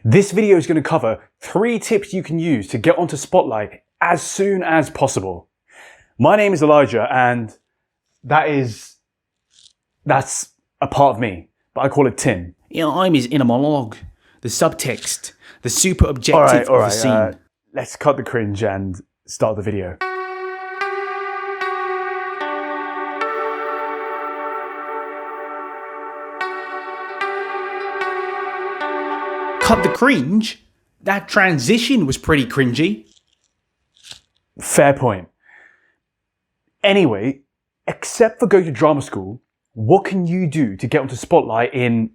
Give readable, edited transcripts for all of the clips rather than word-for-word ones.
This video is going to cover 3 tips you can use to get onto Spotlight as soon as possible. My name is Elijah, and that's a part of me, but I call it Tim. Yeah, I'm his inner monologue, the subtext, the super objective of the scene. Let's cut the cringe and start the video. Cut the cringe? That transition was pretty cringy. Fair point. Anyway, except for going to drama school, what can you do to get onto Spotlight in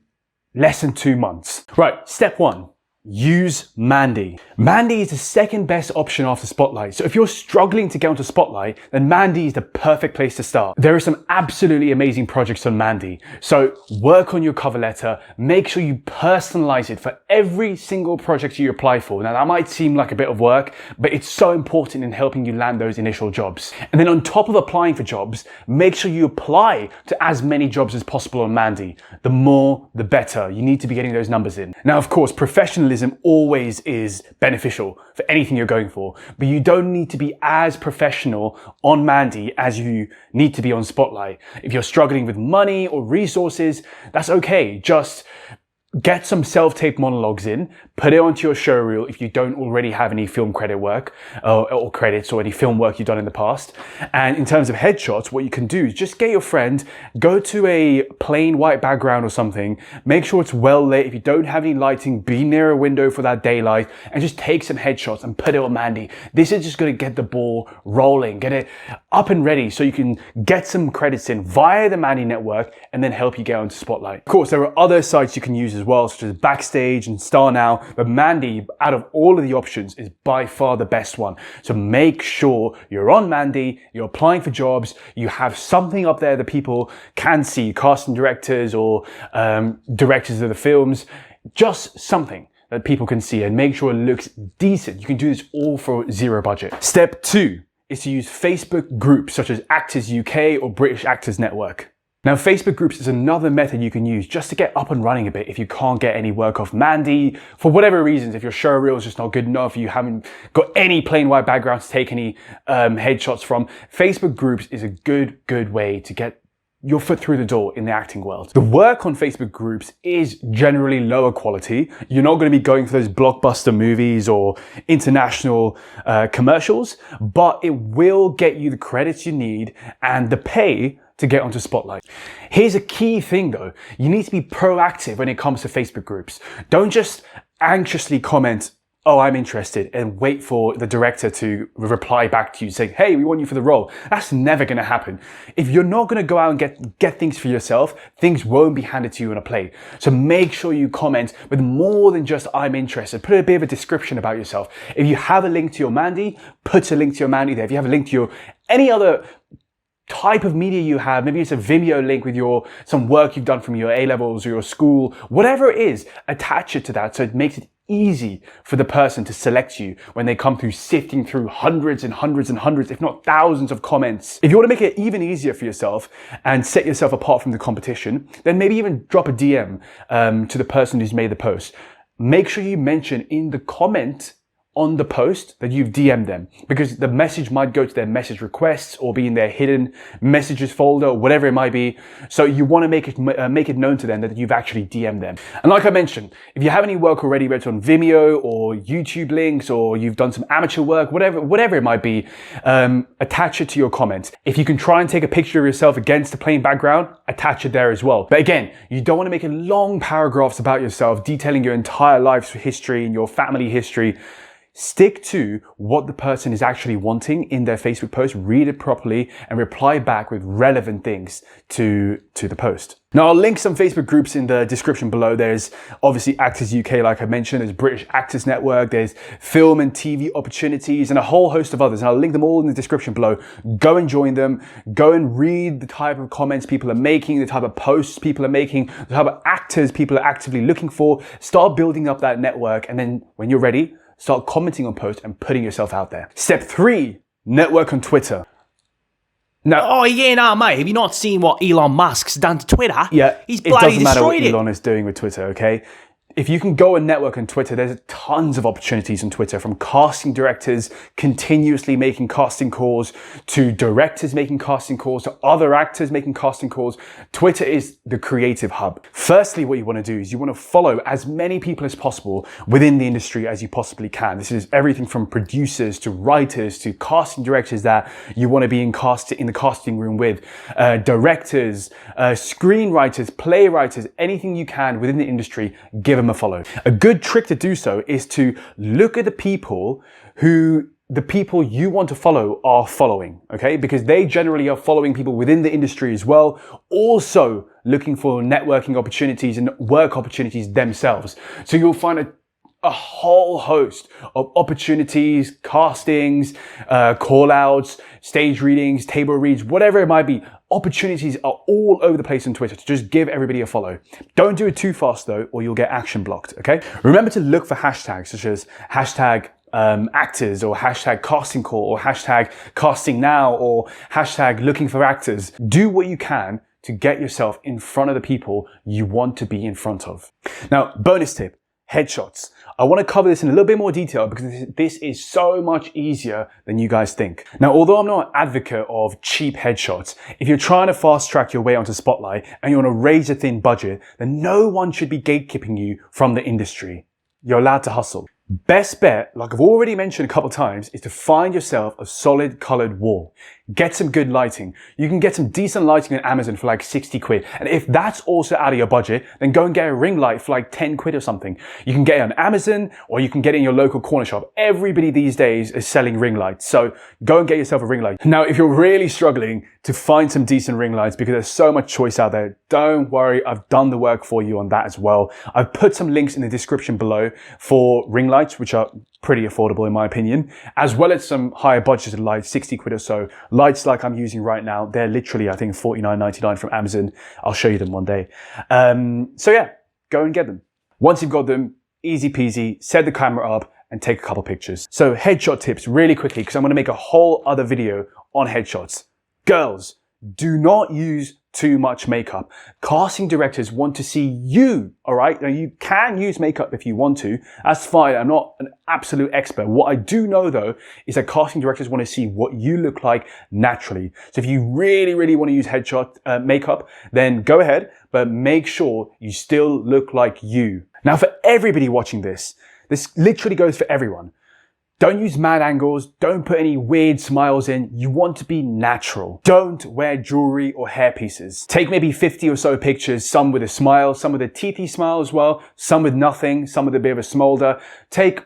less than 2 months? Right, step 1. Use Mandy. Mandy is the second best option after Spotlight. So if you're struggling to get onto Spotlight, then Mandy is the perfect place to start. There are some absolutely amazing projects on Mandy. So work on your cover letter. Make sure you personalize it for every single project you apply for. Now that might seem like a bit of work, but it's so important in helping you land those initial jobs. And then on top of applying for jobs, make sure you apply to as many jobs as possible on Mandy. The more, the better. You need to be getting those numbers in. Now, of course, professionalism always is beneficial for anything you're going for, but you don't need to be as professional on Mandy as you need to be on Spotlight. If you're struggling with money or resources, that's okay. Just get some self-tape monologues in, put it onto your show reel if you don't already have any film credit work or credits or any film work you've done in the past. And in terms of headshots, what you can do is just get your friend, go to a plain white background or something, make sure it's well lit. If you don't have any lighting, be near a window for that daylight and just take some headshots and put it on Mandy. This is just going to get the ball rolling, get it up and ready so you can get some credits in via the Mandy Network and then help you get onto Spotlight. Of course, there are other sites you can use as well, such as Backstage and Star Now, but Mandy, out of all of the options, is by far the best one. So make sure you're on Mandy, you're applying for jobs, you have something up there that people can see, casting directors or directors of the films, just something that people can see, and make sure it looks decent. You can do this all for 0 budget. Step 2 is to use Facebook groups such as Actors UK or British Actors Network. Now, Facebook groups is another method you can use just to get up and running a bit if you can't get any work off Mandy, for whatever reasons. If your show reel is just not good enough, you haven't got any plain white background to take any headshots from, Facebook groups is a good way to get your foot through the door in the acting world. The work on Facebook groups is generally lower quality. You're not going to be going for those blockbuster movies or international commercials, but it will get you the credits you need and the pay to get onto Spotlight. Here's a key thing though. You need to be proactive when it comes to Facebook groups. Don't just anxiously comment, "Oh, I'm interested," and wait for the director to reply back to you saying, "Hey, we want you for the role." That's never going to happen. If you're not going to go out and get things for yourself, things won't be handed to you on a plate. So make sure you comment with more than just "I'm interested." Put a bit of a description about yourself. If you have a link to your Mandy, put a link to your Mandy there. If you have a link to your any other type of media you have, maybe it's a Vimeo link with some work you've done from your A-levels or your school, whatever it is, attach it to that so it makes it easy for the person to select you when they come through sifting through hundreds and hundreds and hundreds, if not thousands of comments. If you want to make it even easier for yourself and set yourself apart from the competition, then maybe even drop a DM to the person who's made the post. Make sure you mention in the comment on the post that you've DM'd them, because the message might go to their message requests or be in their hidden messages folder or whatever it might be. So you want to make it known to them that you've actually DM'd them. And like I mentioned, if you have any work already, whether it's on Vimeo or YouTube links, or you've done some amateur work, whatever it might be, attach it to your comments. If you can try and take a picture of yourself against the plain background, attach it there as well. But again, you don't want to make it long paragraphs about yourself detailing your entire life's history and your family history. Stick to what the person is actually wanting in their Facebook post, read it properly, and reply back with relevant things to the post. Now, I'll link some Facebook groups in the description below. There's obviously Actors UK, like I mentioned. There's British Actors Network. There's film and TV opportunities and a whole host of others. And I'll link them all in the description below. Go and join them. Go and read the type of comments people are making, the type of posts people are making, the type of actors people are actively looking for. Start building up that network. And then when you're ready, start commenting on posts and putting yourself out there. Step 3, network on Twitter. Now, mate, have you not seen what Elon Musk's done to Twitter? Yeah, he's bloody destroyed it. It doesn't matter what Elon is doing with Twitter, okay? If you can go and network on Twitter, there's tons of opportunities on Twitter, from casting directors continuously making casting calls to directors making casting calls to other actors making casting calls. Twitter is the creative hub. Firstly, what you want to do is you want to follow as many people as possible within the industry as you possibly can. This is everything from producers to writers to casting directors that you want to be in the casting room with, directors, screenwriters, playwrights, anything you can within the industry, give them a follow. A good trick to do so is to look at the people you want to follow are following, okay? Because they generally are following people within the industry as well, also looking for networking opportunities and work opportunities themselves. So you'll find a whole host of opportunities, castings, call outs, stage readings, table reads, whatever it might be. Opportunities are all over the place on Twitter, to just give everybody a follow. Don't do it too fast though, or you'll get action blocked, okay? Remember to look for hashtags such as hashtag actors, or hashtag casting call, or hashtag casting now, or hashtag looking for actors. Do what you can to get yourself in front of the people you want to be in front of. Now, bonus tip, headshots. I want to cover this in a little bit more detail because this is so much easier than you guys think. Now, although I'm not an advocate of cheap headshots, if you're trying to fast track your way onto Spotlight and you want to raise a thin budget, then no one should be gatekeeping you from the industry. You're allowed to hustle. Best bet, like I've already mentioned a couple of times, is to find yourself a solid colored wall. Get some good lighting. You can get some decent lighting on Amazon for like 60 quid. And if that's also out of your budget, then go and get a ring light for like 10 quid or something. You can get it on Amazon, or you can get it in your local corner shop. Everybody these days is selling ring lights. So go and get yourself a ring light. Now, if you're really struggling to find some decent ring lights because there's so much choice out there, don't worry. I've done the work for you on that as well. I've put some links in the description below for ring lights, which are pretty affordable in my opinion, as well as some higher budgeted lights, 60 quid or so. Lights like I'm using right now, they're literally, I think, $49.99 from Amazon. I'll show you them one day. So yeah, go and get them. Once you've got them, easy peasy, set the camera up and take a couple pictures. So headshot tips really quickly, because I'm going to make a whole other video on headshots. Girls, do not use too much makeup. Casting directors want to see you, all right? Now, you can use makeup if you want to. That's fine. I'm not an absolute expert. What I do know, though, is that casting directors want to see what you look like naturally. So if you really, really want to use headshot makeup, then go ahead, but make sure you still look like you. Now, for everybody watching this literally goes for everyone. Don't use mad angles. Don't put any weird smiles in. You want to be natural. Don't wear jewelry or hair pieces. Take maybe 50 or so pictures, some with a smile, some with a teethy smile as well, some with nothing, some with a bit of a smolder. Take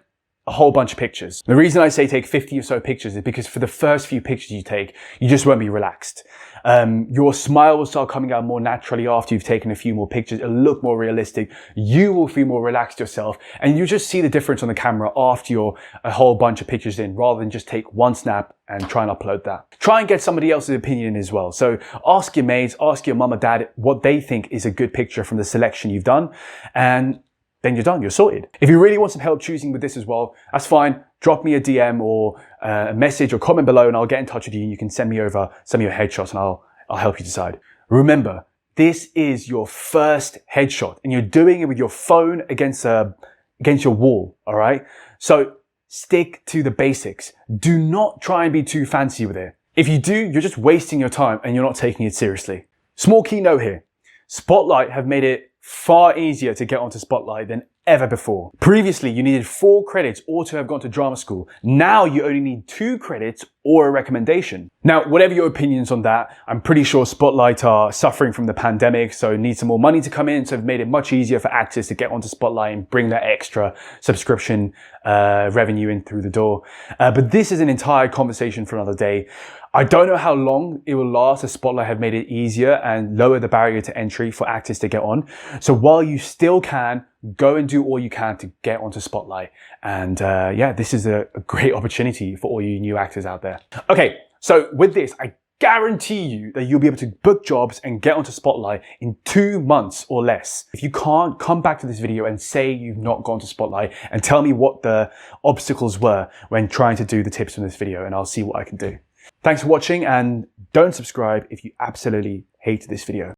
a whole bunch of pictures. The reason I say take 50 or so pictures is because for the first few pictures you take, you just won't be relaxed. Your smile will start coming out more naturally after you've taken a few more pictures. It'll look more realistic. You will feel more relaxed yourself, and you just see the difference on the camera after you're a whole bunch of pictures in, rather than just take one snap and try and upload that. Try and get somebody else's opinion as well. So ask your mates, ask your mum or dad what they think is a good picture from the selection you've done, and then you're done, you're sorted. If you really want some help choosing with this as well, that's fine. Drop me a DM or a message or comment below and I'll get in touch with you. You can send me over some of your headshots and I'll help you decide. Remember, this is your first headshot and you're doing it with your phone against your wall, all right? So stick to the basics. Do not try and be too fancy with it. If you do, you're just wasting your time and you're not taking it seriously. Small keynote here. Spotlight have made it far easier to get onto Spotlight than ever before. Previously, you needed 4 credits or to have gone to drama school. Now you only need 2 credits or a recommendation. Now, whatever your opinions on that, I'm pretty sure Spotlight are suffering from the pandemic, so need some more money to come in, so they've made it much easier for actors to get onto Spotlight and bring that extra subscription revenue in through the door. But this is an entire conversation for another day. I don't know how long it will last as Spotlight have made it easier and lower the barrier to entry for actors to get on. So while you still can, go and do all you can to get onto Spotlight. And yeah, this is a great opportunity for all you new actors out there. Okay, so with this, I guarantee you that you'll be able to book jobs and get onto Spotlight in 2 months or less. If you can't, come back to this video and say you've not gone to Spotlight and tell me what the obstacles were when trying to do the tips from this video, and I'll see what I can do. Thanks for watching, and don't subscribe if you absolutely hate this video.